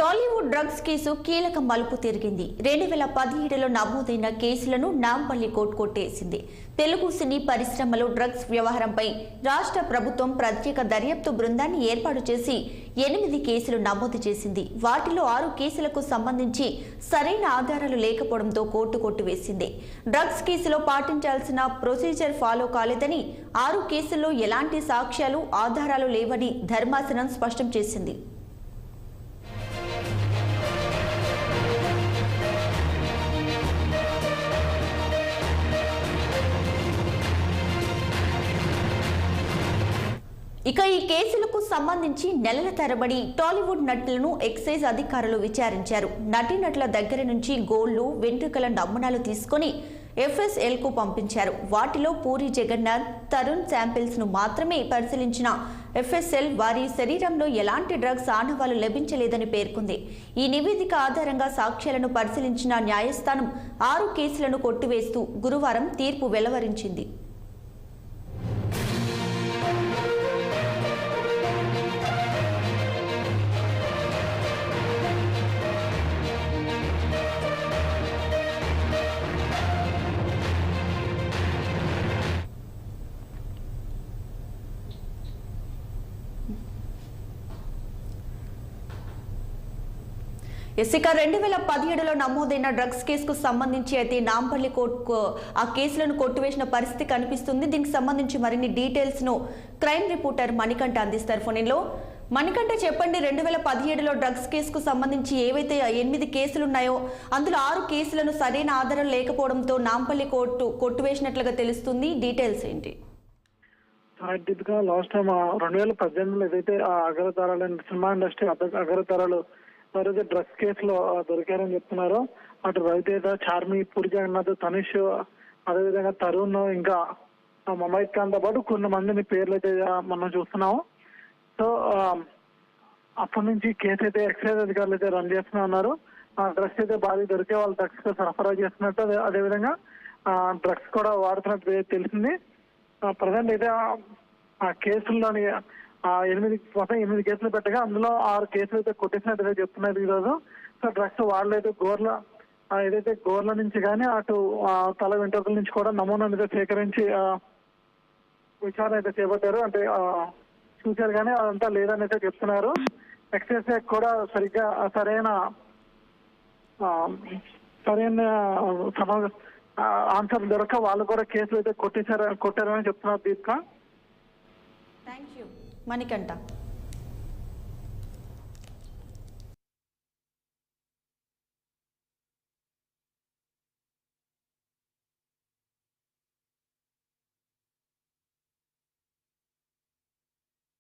Tollywood drugs case కీలక మలుపు తిరిగింది. 2017లో నమోదైన కేసులను నాంపల్లి కోర్టు కొట్టేసింది. తెలుగు సినీ పరిశ్రమలో డ్రగ్స్ వ్యవహారంపై రాష్ట్ర ప్రభుత్వం ప్రత్యేక దర్యాప్తు బృందాన్ని ఏర్పాటు చేసి 8 కేసులు నమోదు చేసింది. వాటిలో 6 కేసులకు సంబంధించి సరైన ఆధారాలు లేకపోవడంతో కోర్టు కొట్టివేసింది. డ్రగ్స్ కేసులో పాటించాల్సిన ప్రొసీజర్ ఫాలో కాలేదని, 6 కేసుల్లో ఎలాంటి సాక్ష్యాలు ఆధారాలు లేవని ధర్మాసనం స్పష్టం చేసింది. ఇక ఈ కేసులకు సంబంధించి నెలల తరబడి టాలీవుడ్ నటులను ఎక్సైజ్ అధికారులు విచారించారు. నటీనటుల దగ్గర నుంచి గోళ్లు, వెంట్రుకల నమూనాలు తీసుకుని FSL కు పంపించారు. వాటిలో పూరి జగన్నాథ్, తరుణ్ శాంపిల్స్ ను మాత్రమే పరిశీలించిన FSL వారి శరీరంలో ఎలాంటి డ్రగ్స్ ఆనవాలు లభించలేదని పేర్కొంది. ఈ నివేదిక ఆధారంగా సాక్ష్యాలను పరిశీలించిన న్యాయస్థానం 6 కేసులను కొట్టివేస్తూ గురువారం తీర్పు వెలువరించింది. ఇక 2017లో నమోదైన డ్రగ్స్ కేసుకు సంబంధించి అయితే నాంపల్లి కోర్టు ఆ కేసులను కొట్టివేసిన పరిస్థితి కనిపిస్తుంది. దీనికి సంబంధించి మరిన్ని డీటెయిల్స్ ను క్రైమ్ రిపోర్టర్ మణికంఠ అందిస్తారు. ఫోన్లో మణికంఠ, చెప్పండి, 2017లో డ్రగ్స్ కేసుకు సంబంధించి ఏవైతే 8 కేసులు ఉన్నాయో అందులో 6 కేసులను సరైన ఆధారం లేకపోవడంతో నాంపల్లి కోర్టు కొట్టివేసినట్లుగా తెలుస్తుంది. డీటెయిల్స్ ఏంటి? లాస్ట్ టైం 2018లో ఏదైతే అగ్రతారాలు సినిమా ఇండస్ట్రీ అగ్రతారాలు ఎవరైతే డ్రగ్స్ కేసులో దొరికారని చెప్తున్నారో అటు రవితేజ, చార్మి, పూరి జగన్నాథ్, తనిష్, అదేవిధంగా తరుణ్, ఇంకా మమైత్ ఖాన్ తో పాటు కొన్ని మందిని పేర్లు అయితే మనం చూస్తున్నాము. సో అప్పటి నుంచి కేసు అయితే ఎక్సైజ్ అధికారులు అయితే రన్ చేస్తూనే ఉన్నారు. డ్రగ్స్ అయితే బాగా దొరికే వాళ్ళు డ్రగ్స్ సరఫరా చేస్తున్నట్టు, అదేవిధంగా డ్రగ్స్ కూడా వాడుతున్నట్టు తెలిసింది. ప్రజెంట్ అయితే ఆ కేసుల్లోని 8 కేసులు పెట్టగా అందులో 6 కేసులు అయితే కొట్టేసినట్టుగా చెప్తున్నారు ఈరోజు. సో డ్రగ్స్ వాడలేదు. ఏదైతే గోర్ల నుంచి కానీ అటు తల వెంట్రుకల నుంచి కూడా నమూనాలు అయితే సేకరించి విచారణ అయితే చేపట్టారు. అంటే చూశారు కానీ అదంతా లేదని అయితే చెప్తున్నారు. ఎక్సైజ్ కూడా సరిగ్గా సరైన ఆన్సర్ దొరక వాళ్ళు కూడా కేసులు అయితే కొట్టారని చెప్తున్నారు. Deepika, thank you Manikanta.